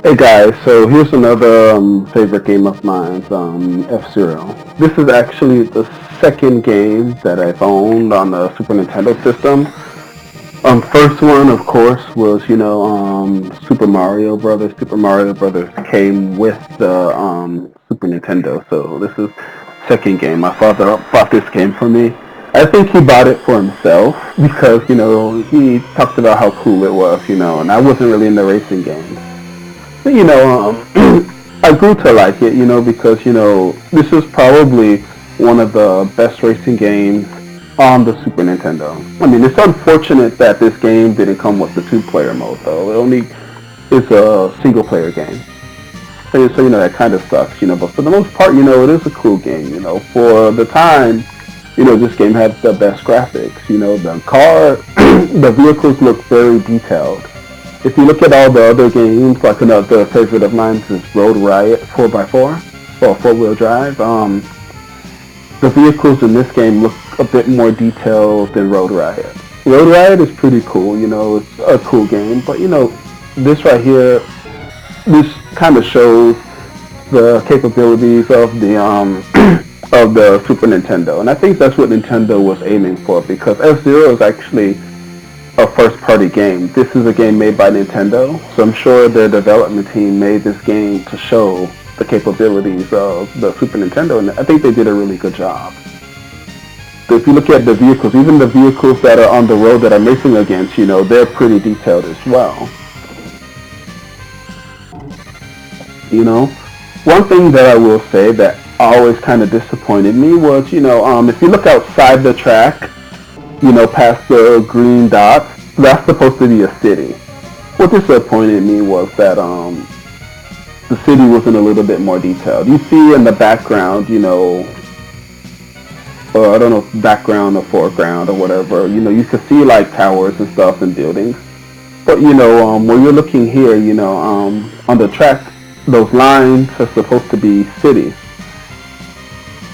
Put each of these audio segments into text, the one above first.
Hey guys, so here's another favorite game of mine, F-Zero. This is actually the second game that I've owned on the Super Nintendo system. First one, of course, was Super Mario Brothers. Super Mario Brothers came with the Super Nintendo, so this is second game. My father bought this game for me. I think he bought it for himself because he talked about how cool it was, and I wasn't really into racing games. I grew to like it, because, this is probably one of the best racing games on the Super Nintendo. I mean, it's unfortunate that this game didn't come with the two-player mode, though. It only is a single-player game. So, that kind of sucks, but for the most part, it is a cool game, For the time, this game had the best graphics, the car, the vehicles look very detailed. If you look at all the other games, like another favorite of mine is Road Riot 4x4, or 4-wheel drive. The vehicles in this game look a bit more detailed than Road Riot. Road Riot is pretty cool, it's a cool game, but this right here, this kind of shows the capabilities of the of the Super Nintendo, and I think that's what Nintendo was aiming for because F-Zero is actually a first-party game. This is a game made by Nintendo, so I'm sure their development team made this game to show the capabilities of the Super Nintendo, and I think they did a really good job. So if you look at the vehicles, even the vehicles that are on the road that I'm racing against, they're pretty detailed as well. One thing that I will say that always kind of disappointed me was, if you look outside the track, past the green dots, that's supposed to be a city. What disappointed me was that the city wasn't a little bit more detailed. You see in the background, or I don't know if background or foreground or whatever, you can see like towers and stuff and buildings. But when you're looking here, on the track, those lines are supposed to be cities.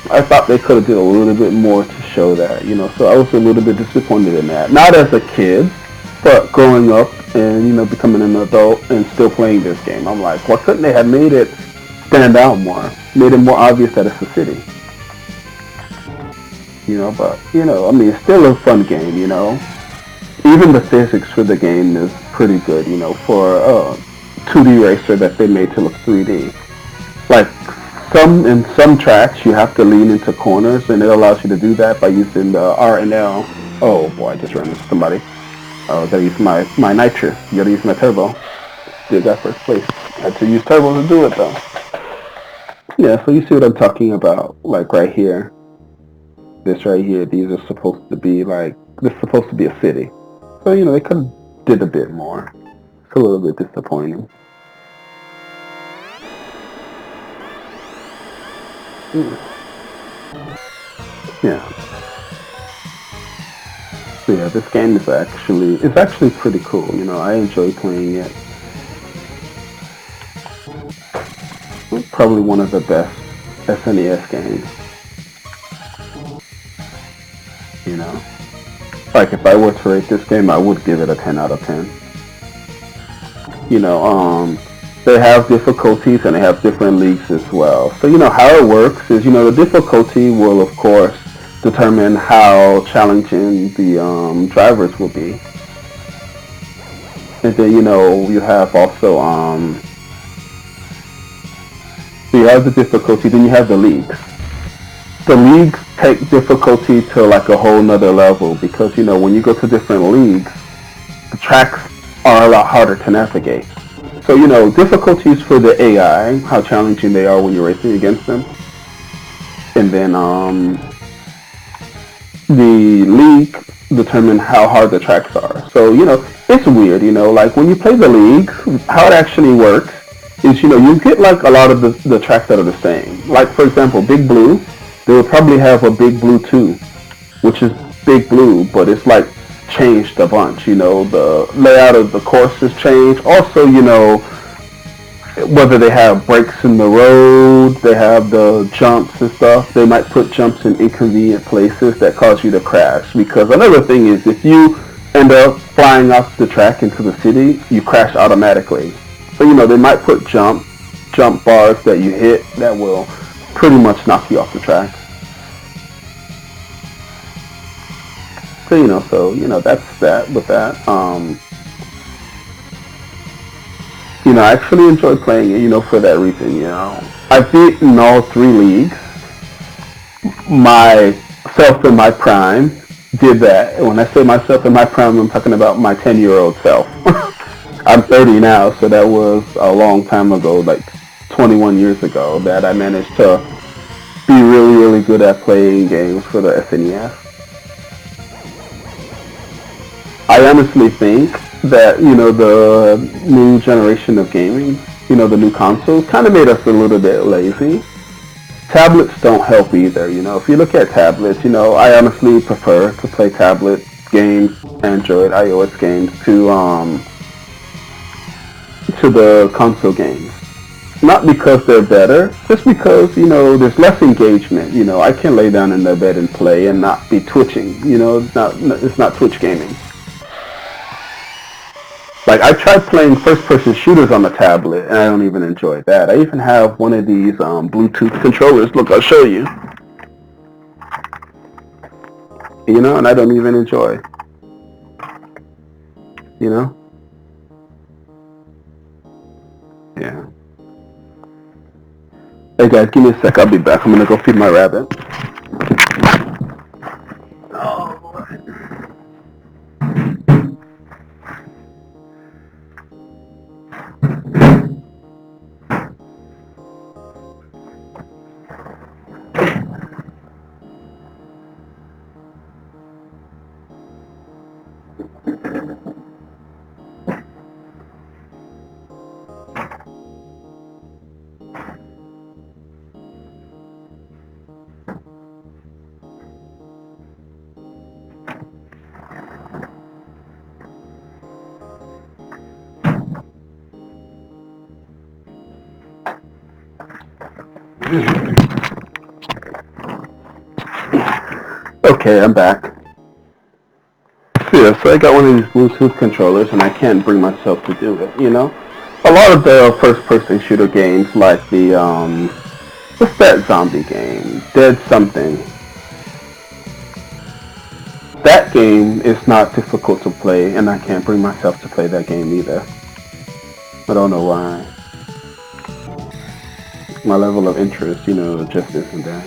I thought they could have did a little bit more to show that, so I was a little bit disappointed in that. Not as a kid, but growing up and, becoming an adult and still playing this game. I'm like, why couldn't they have made it stand out more? Made it more obvious that it's a city. But, I mean, it's still a fun game, Even the physics for the game is pretty good, for a 2D racer that they made to look 3D. Like, in some tracks you have to lean into corners, and it allows you to do that by using the R and L. Oh boy, I just ran into somebody. Oh, I gotta use my nitro. You gotta use my turbo. Did that first place. I had to use turbo to do it though. Yeah, so you see what I'm talking about, like right here. This right here, these are supposed to be this is supposed to be a city. So, they could have did a bit more. It's a little bit disappointing. Yeah. So yeah, this game is actually pretty cool. I enjoy playing it. Probably one of the best SNES games. Like if I were to rate this game, I would give it a 10 out of 10. They have difficulties and they have different leagues as well. So how it works is the difficulty will of course determine how challenging the drivers will be. And then you have also so you have the difficulty, then you have the leagues. The leagues take difficulty to like a whole nother level because when you go to different leagues, the tracks are a lot harder to navigate. So, difficulties for the AI, how challenging they are when you're racing against them. And then the league determine how hard the tracks are. So, it's weird, like when you play the leagues, how it actually works is, you get like a lot of the tracks that are the same. Like, for example, Big Blue, they would probably have a Big Blue 2, which is Big Blue, but it's like changed a bunch, the layout of the course has changed. Also, whether they have breaks in the road, they have the jumps and stuff, they might put jumps in inconvenient places that cause you to crash. Because another thing is if you end up flying off the track into the city, you crash automatically. So they might put jump bars that you hit that will pretty much knock you off the track. So that's that with that. I actually enjoy playing it, for that reason. I've beaten all 3 leagues. Myself in my prime did that. When I say myself in my prime, I'm talking about my 10-year-old self. I'm 30 now, so that was a long time ago, like 21 years ago, that I managed to be really, really good at playing games for the SNES. I honestly think that, the new generation of gaming, the new consoles, kind of made us a little bit lazy. Tablets don't help either. If you look at tablets, I honestly prefer to play tablet games, Android, iOS games to the console games. Not because they're better, just because, there's less engagement. I can lay down in the bed and play and not be twitching. It's not Twitch gaming. Like, I tried playing first-person shooters on the tablet, and I don't even enjoy that. I even have one of these Bluetooth controllers. Look, I'll show you. And I don't even enjoy. Yeah. Hey guys, give me a sec. I'll be back. I'm gonna go feed my rabbit. Okay, I'm back. So I got one of these Bluetooth controllers, and I can't bring myself to do it. A lot of the first-person shooter games, like the what's that zombie game? Dead something. That game is not difficult to play, and I can't bring myself to play that game either. I don't know why. My level of interest, just isn't there.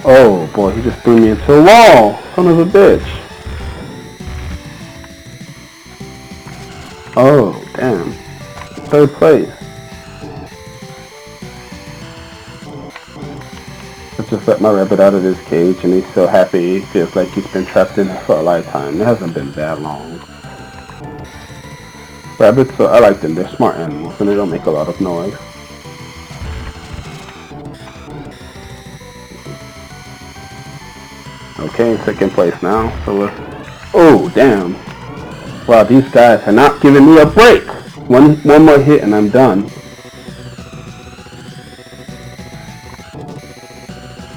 Oh boy, he just threw me into a wall! Son of a bitch! Oh, damn. 3rd place. I just let my rabbit out of this cage, and he's so happy. He feels like he's been trapped in it for a lifetime. It hasn't been that long. Rabbits, I like them. They're smart animals, and they don't make a lot of noise. Okay, 2nd place now. So let's... Oh, damn. Wow, these guys are not giving me a break. One more hit and I'm done.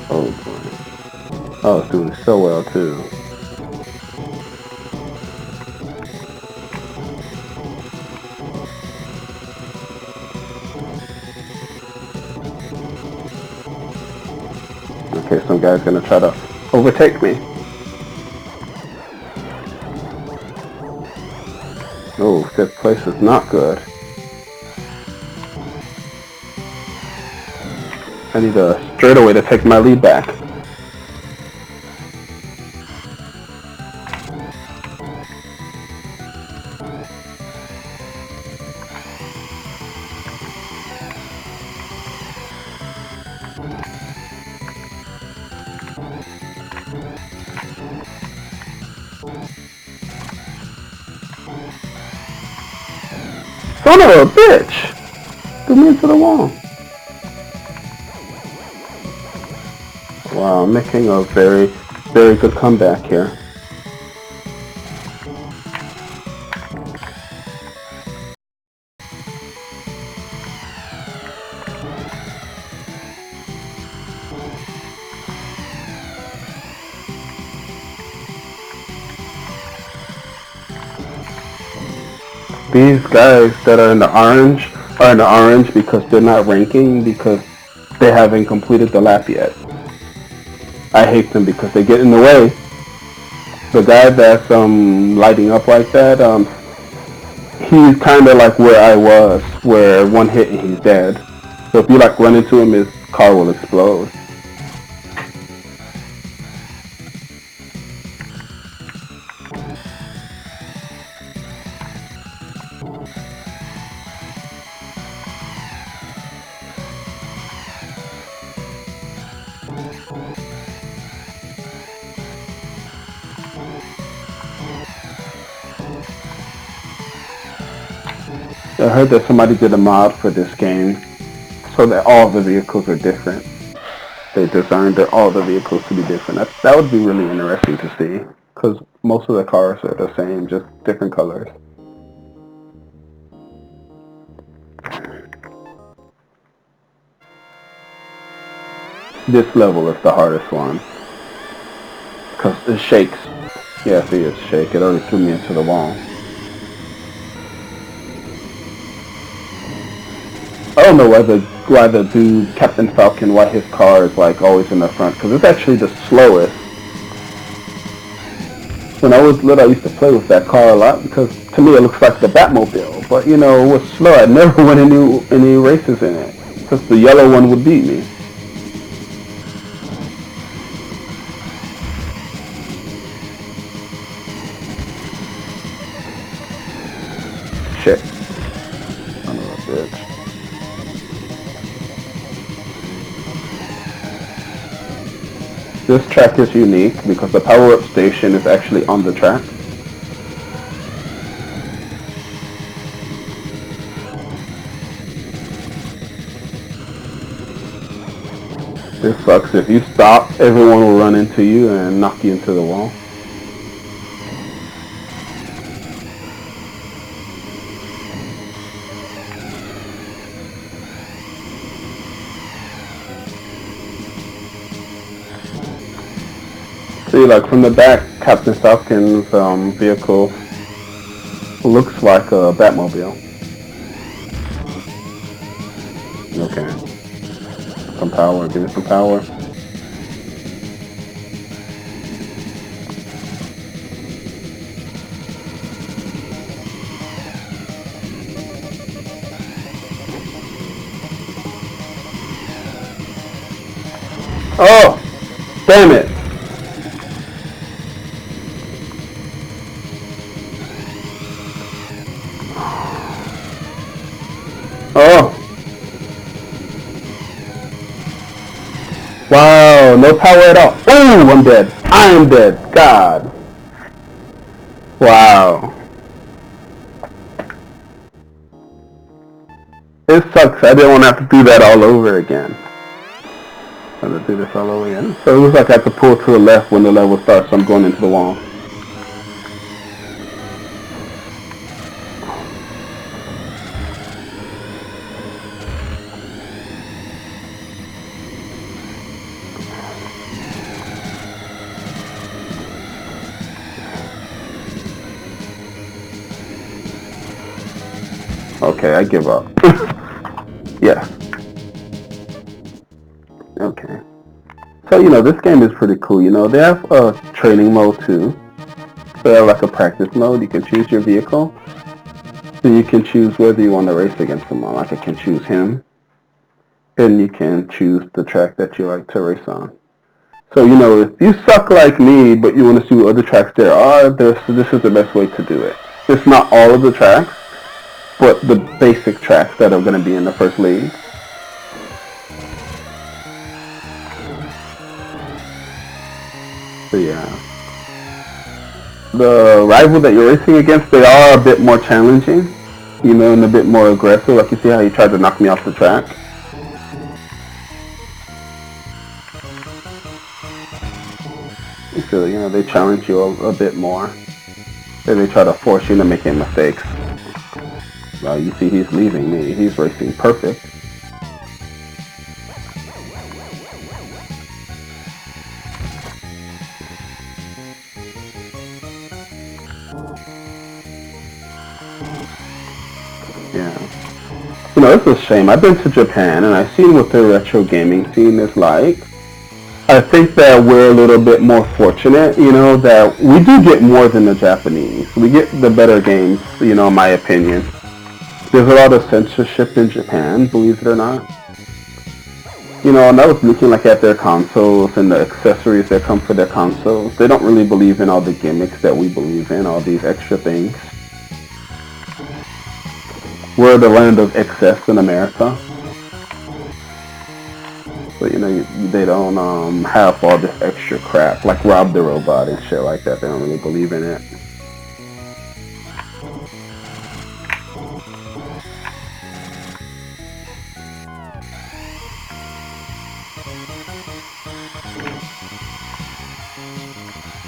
Oh boy. I was doing so well too. Okay, some guy's gonna try to overtake me. Oh, 5th place is not good. I need a straightaway to take my lead back. Son of a bitch! Threw me into the wall. Wow, I'm making a very, very good comeback here. These guys that are in the orange because they're not ranking because they haven't completed the lap yet. I hate them because they get in the way. The guy that's lighting up like that, he's kind of like where I was, where one hit and he's dead. So if you like run into him, his car will explode. I heard that somebody did a mod for this game so that all the vehicles are different. They designed all the vehicles to be different. That would be really interesting to see because most of the cars are the same, just different colors. This level is the hardest one because it shakes. Yeah, see, it's shake. It already threw me into the wall. I don't know why the dude Captain Falcon, why his car is like always in the front because it's actually the slowest. When I was little, I used to play with that car a lot because to me it looks like the Batmobile. But you know, it was slow. I never won any races in it because the yellow one would beat me. Shit. Son of a bitch. This track is unique because the power-up station is actually on the track. This sucks. If you stop, everyone will run into you and knock you into the wall. See, like from the back, Captain Falcon's vehicle looks like a Batmobile. Okay. Some power. Give it some power. Oh! Damn it! Oh! Wow, no power at all. Ooh, I'm dead. I am dead. God. Wow. It sucks. I didn't want to have to do that all over again. I have to do this all over again. So it looks like I have to pull to the left when the level starts, so I'm going into the wall. Okay, I give up. Yes. Okay. So, you know, this game is pretty cool. You know, they have a training mode too. So they have like a practice mode. You can choose your vehicle. So you can choose whether you want to race against someone. Like I can choose him. And you can choose the track that you like to race on. So, you know, if you suck like me, but you want to see what other tracks there are, this is the best way to do it. It's not all of the tracks, but the basic tracks that are going to be in the first league. So, yeah. The rival that you're racing against, they are a bit more challenging, you know, and a bit more aggressive. Like you see how he tried to knock me off the track. So, you know, they challenge you a bit more. Then they try to force you into making mistakes. Well, you see he's leaving me. He's racing perfect. You know, it's a shame. I've been to Japan and I've seen what the retro gaming scene is like. I think that we're a little bit more fortunate, you know, that we do get more than the Japanese. We get the better games, you know, in my opinion. There's a lot of censorship in Japan, believe it or not. You know, and I was looking like at their consoles and the accessories that come for their consoles. They don't really believe in all the gimmicks that we believe in, all these extra things. We're the land of excess in America. But you know, they don't have all this extra crap, like Rob the Robot and shit like that. They don't really believe in it.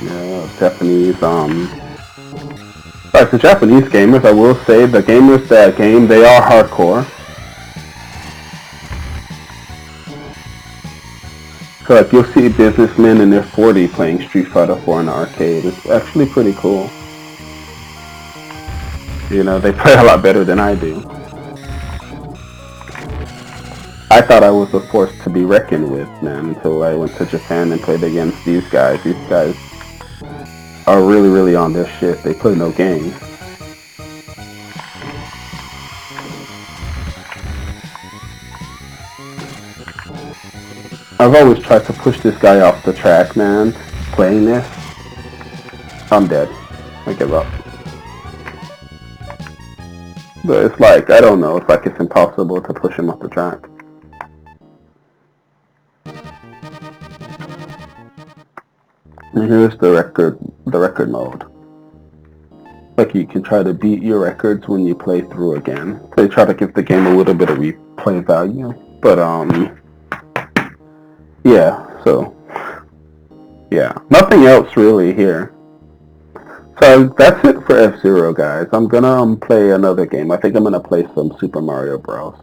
Yeah, Japanese, like the Japanese gamers, I will say, the gamers that game, they are hardcore. So like you'll see businessmen in their 40 playing Street Fighter 4 in the arcade. It's actually pretty cool. You know, they play a lot better than I do. I thought I was a force to be reckoned with, man, until I went to Japan and played against these guys. These guys are really, really on their shit. They play no games. I've always tried to push this guy off the track, man. Playing this, I'm dead. I give up. But it's like, I don't know, it's like it's impossible to push him off the track. And here's the record mode. Like you can try to beat your records when you play through again. They try to give the game a little bit of replay value. But yeah, so yeah. Nothing else really here. So that's it for F-Zero, guys. I'm gonna play another game. I think I'm gonna play some Super Mario Bros.